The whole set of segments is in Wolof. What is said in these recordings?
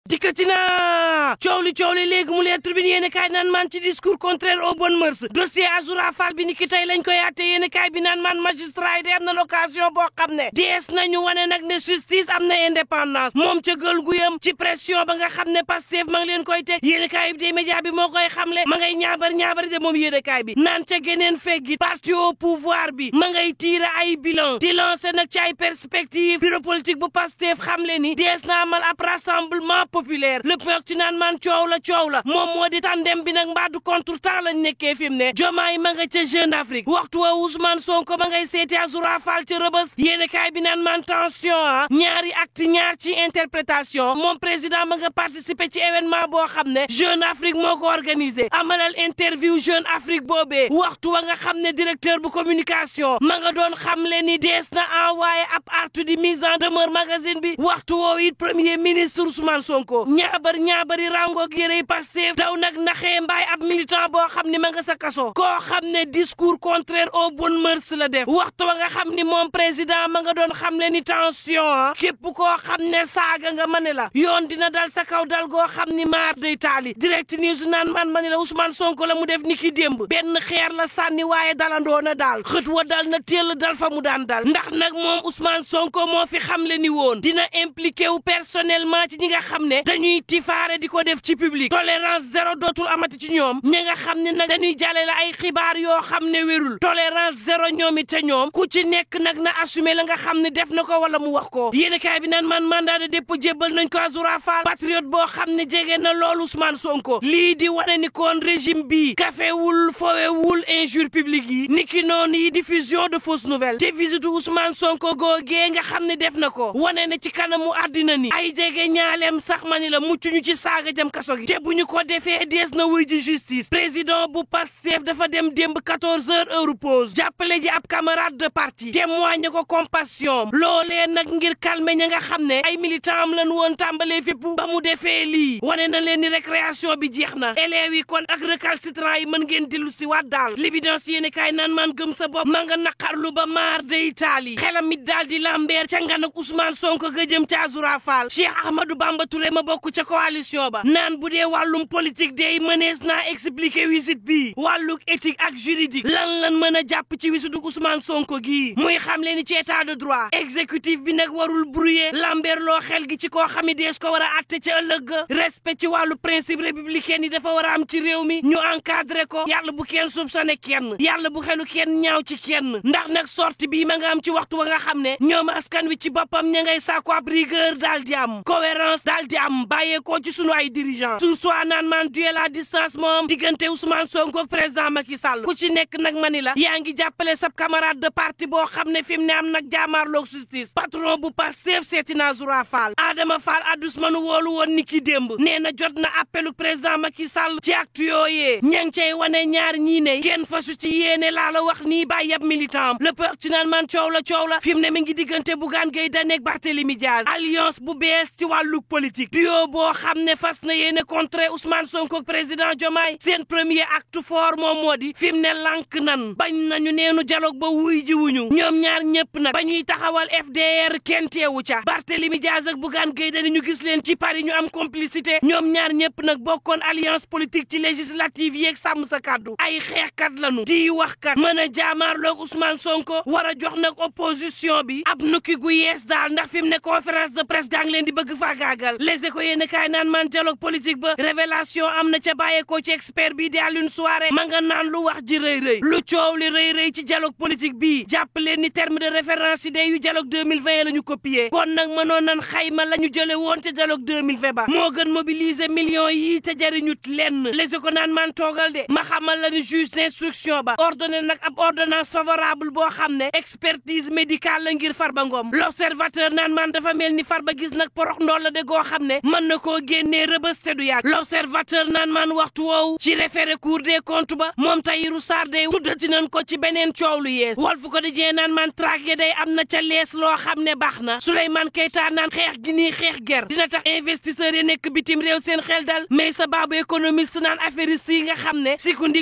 dikkati na coow li léegi mu leer tribune yéen kaay naan man ci discours contraire aux bonnes mœurs dossier Azoura Fall bi ni ki tey lañ koy àtte yéen kaay bi naan man magistrat yi de am na l'occasion boo xam ne dees nañu wane nag ne justice am na indépendance moom ca gël guyam ci pression ba nga xam ne Pastef ma ngi leen koy teg yéen kaay bi de média bi moo koy xamle ma ngay ñaabar de moom yéen kaay bi naan ca geneen feggi parti au pouvoir bi ma ngay tiire ay bilan di lancer nag ci ay perspective bureau politique bu Pastef xam le ni dees na amal ab rassemblement populaire le point ci naan man coow la moom moo di tandem bi nag mbaadu contre temps lañ nekkee fi mu ne Diomaye ma nga ca Jeune Afrique waxtu wa Ousmane Sonko ma ngay seeti Azoura Fall ca Rebeuss yéen kaay bi naan man tension ñaari acte ñaar ci interprétation moom président ma nga participer ci événement boo xam ne Jeune Afrique moo ko organisé amalal interview Jeune Afrique boobee waxtu wa nga xam ne directeur bu communication ma nga doon xam le ni dees na envoyé ab artu di mise en demeure magazine bi waxtu woowu it premier ministre Ousmane Sonko ñaabari rangoog yërey Pastef daw nag naxee mbaay ab militant boo xam ni ma nga sa kaso koo xam ne discours contraire aux bonnes mœurs la def waxtu wa nga xam ni moom président ma nga doon xam le ni tension képp koo xam ne saaga nga ma ne la yoon dina dal sa kaw dal goo xam ni maar day taali direct news naan man ma ne la Ousmane Sonko la mu def ni ki démb benn xeer la sànni waaye dalandoo na daal xët wa dal na téel dal fa mu daan dal ndax nag moom Ousmane Sonko moo fi xam le ni woon dina impliqué wu personnellement ci ñi nga xam ne dañuy tifaare di ko def ci public tolérance zéro dootul amati ci ñoom ñi nga xam ne nag dañuy jàllale ay xibaar yoo xam ne wérul tolérance zéro ñoom it te ñoom ku ci nekk nag na assumer la nga xam ne def na ko wala mu wax ko yéen kaay bi naan man mandat de dépôt jébbal nañ ko Azoura Fall patriote boo xam ne jege na loolu Ousmane Sonko lii di wane ni kon régime bi kafewul fowewul injure publique yi niki noonu yi diffusion de fausses nouvelles te visite Ousmane Sonko googee nga xam ne def na ko wane na ci kanamu àddina ni ay jege ñaaleem sax ma ni la muccuñu ci saaga jëm kaso gi te bu ñu ko defee dees na wuy ji justice président bu Pastef dafa dem démb 14 heures heure pause jàppale ji ab camarade de parti témoigné ko compassion loolee nag ngir calmer ña nga xam ne ay militant am lañu woon tàmbalee fépp ba mu defee lii wane na leen ni récréation bi jeex na élèves yi kon ak récalcitrants yi mën ngeen dellu si waat daal l'évidence yéeni kaay naan man gëm sa bopp ma nga naqarlu ba maar day taali xelam mi daal di lambeer ca ngan ak Ousmane Sonko ga jëm ca Azoura Fall Cheikh Ahmadou Bamba Touré ma bokk ca coalition ba naan bu dee wàllum politique day mënees naa expliquer wisit bi wàlluk éthique ak juridique lan mën a jàpp ci wisitu Ousmane Sonko gii muy xam leen ni ci état de droit exécutif bi nag warul brouiller lambeer loo xel gi ci koo xam ne dees ko war a atte ca ëllëg respect ci wàllu principe républicain yi dafa war a am ci réew mi ñu encadré ko yàlla bu kenn soupçonné kenn yàlla bu xelu kenn ñaaw ci kenn ndax nag sortie bii ma nga am ci waxtu wa nga xam ne ñoom askan wi ci boppam ña ngay sàkku ab rigueur daal di am cohérence daal di am bàyyeekoo ci sunu ay dirigeant su soi naan man duel à distance moom diggante Ousmane Sonko ak président Macky Sall ku ci nekk nag mani la yaa ngi jàppale sab camarade de parti boo xam ne fi mu ne am nag jaamaarloog justice patron bu Pastef seeti na Azoura Fall Adama Fall addus manu woolu woon ni ki démb nee na jot na appelu président Macky Sall ci actu yooyee ña ngi cay wane ñaar ñii ne kenn fasu ci yéene laa la wax nii bàyyi ab militant le peuple ci naan man coow la fi mu ne mi ngi diggante Bougane Gueye Dany ak Barthélémy Diaz alliance bu bees ci wàllu politique duo boo xam ne fas na yéene contre Ousmane Sonko ak président Diomaye seen premier acte fort moom moo di fi mu ne lànk nan bañ nañu neenu dialogue ba wuy ji wuñu ñoom ñaar ñëpp nag ba ñuy taxawal FDR kenn teewu ca Barthélémy Diaz ak Bougane Gueye Dany ñu gis leen ci Paris ñu am complicité ñoom ñaar ñëpp nag bokkoon alliance politique ci législative yeeg sàmm sa kàddu ay xeexkat lañu di waxkat mën a jaamaarloog Ousmane Sonko war a jox nag opposition bi ab nukki gu yees daal ndax fi mu ne conférence de presse gaa ngi leen di bëgg faagaagal les échos yéen kaay naan man dialogue politique ba révélation am na ca bàyyeekoo ci expert bi di Alioune Souaré ma nga naan lu wax ji rëy lu coow li rëy ci dialogue politique bi jàpp leen ni terme de référence yi day yu dialogue 2020 la ñu copier kon nag mënoon nan xayma la ñu jële woon ca dialogue 2020 ba moo gën mobiliser millions yi te jariñut lenn les échos naan man toogal de ma xamal la ni juge d'instruction ba ordonné nag ab ordonnance favorable boo xam ne expertise médicale la ngir Farba Ngom l'observateur naan man dafa mel ni Farba gis nag porox ndool la de goo xam ne mën na koo génnee Rebeuss te du yàgg l'observateur naan man waxtu woowu ci référé cour des comptes ba moom Tahirou Sarr day tuddati nañ ko ci beneen coow lu yees Walf Quotidien naan man traque day am na ca lees loo xam ne baax na Souleymane Keita naan xeex gi nii xeex ger dina tax investisseurs yi nekk bitim réew seen xel dal mais sa baabu économiste naan affairiste yi nga xam ne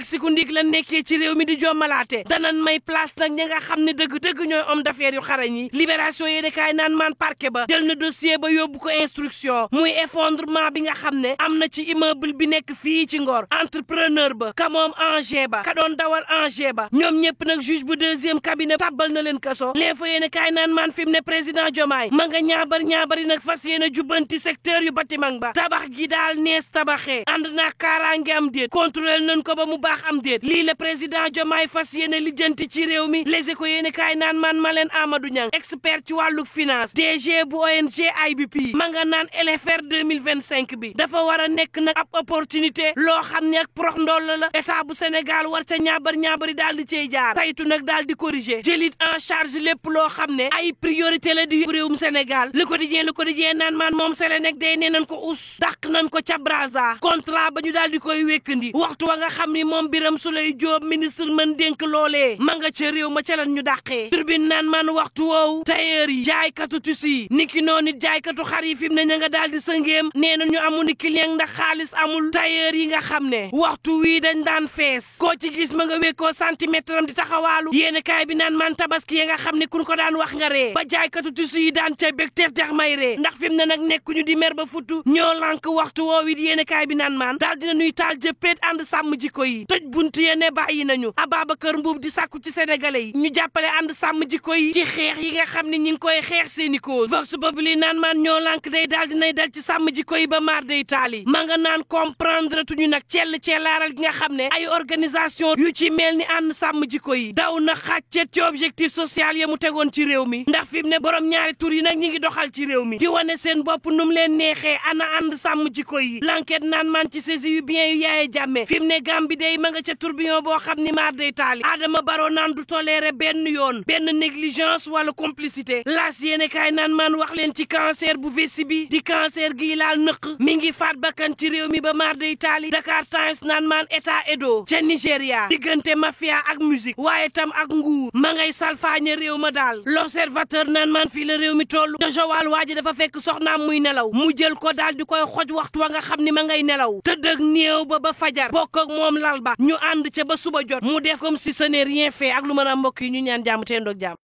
sikundik la nekkee ci réew mi di jommalaate danan may place nag ña nga xam ne dëgg ñooy homme d'affaires yu xarañ yi libération yéene kaay naan man parquet ba jël na dossier ba yóbbu ko instruction muy effondrement bi nga xam ne am na ci immeuble bi nekk fii ci Ngor entrepreneur ba ka moom engin ba ka doon dawal engin ba ñoom ñëpp nag juge bu deuxième cabinet tàbbal na leen kaso l'info yéene kaay naan maan fi mu ne président Diomaye ma nga ñaabari nag fas yéene jubbanti secteur yu bâtiment ba tabax gi daal nees tabaxee ànd naa kaaraange am déet contrôle nañ ko ba mu baax am déet lii la président Diomaye fas yéene lijjanti ci réew mi Les Échos yéene kaay naan maan Malène Amadou Niang expert ci wàllu finance DG bu ONG IBP ma nga naan LFR 2025 bi dafa war a nekk nag ab opportunité loo xam ne ak prox ndoll la état bu Sénégal war ca ñaabari daal di cey jaar saytu nag daal di corriger jëlit en charge lépp loo xam ne ay priorité la di réewum Sénégal Le Quotidien naan maan moom Sénégal day nee nañ ko dàq nañ ko ca Brazza contrat ba ñu daal di koy wékkandi waxtu wa nga xam ni moom Birame Souleye Diop ministre mën dénk loolee ma nga ca réew ma ca lan ñu dàqee Tribune naan maan waxtu woowu tailleur yi jaaykatu tissu niki noonu jaaykatu xar yi fi mu ne ña nga daal di sëngeem nee na ñu amu ni client ndax xaalis amul tailleur yi nga xam ne waxtu wii dañ daan fees koo ci gis ma nga wékkoo centimètre am di taxawaalu yéene kaay bi naan maan tabaski ya nga xam ne kun ko daan wax nga ree ba jaaykatu tissu yi daan ca bég teex jax may ree ndax fi mu ne nag nekkuñu di mer ba futu ñoo lànk waxtu woowu it yéene kaay bi naan maan daal dina nuy taal jëppeet ànd sàmm jikko yi tëj bunt ya ne bàyyi nañu Ababacar Mbuub di sàkku ci sénégalais yi ñu jàppale ànd sàmm jikko yi ci xeex yi nga xam ne ñi ngi koy xeex seeni cause Vox Populi naan maan ñoo lànk day daal dinay dal ci sàmm jikko yi ba maar day taali ma nga naan comprendre tuñu nag ceellaaral gi nga xam ne ay organisation yu ci mel ni ànd sàmm jikko yi daw na xàccet ci objectif social ya mu tegoon ci réew mi ndax fi mu ne borom ñaari tur yi nag ñi ngi doxal ci réew mi di wane seen bopp num leen neexee ana ànd sàmm jikko yi l'enquête naan man ci saisi yu bien yu Yaya Jammeh fi mu ne Gàmbi day ma nga ca tourbillon boo xam ni maar day taali Adama Barrow naan du toléré benn yoon benn négligence wala complicité laas yéene kaay naan man wax leen ci cancer bu vessie bi di cancer gi laal nëq mi ngi faat bakkan ci réew mi ba maar day taali Dakar Times naan man état edo ca Nigéria diggante mafia ak musique waaye tam ak nguur ma ngay salfaañe réew ma daal l'observateur naan man fii la réew mi toll de Joal waa ji dafa fekk soxnaam muy nelaw mu jël ko daal di koy xoj waxtu wa nga xam ni ma ngay nelaw tëdd ak néew ba fajar bokk ak moom lal ba ñu ànd ca ba suba jot mu def comme si ce n'est rien fait ak lu mën a mbokk yi ñu ñaan jàmm te ndoog jàmm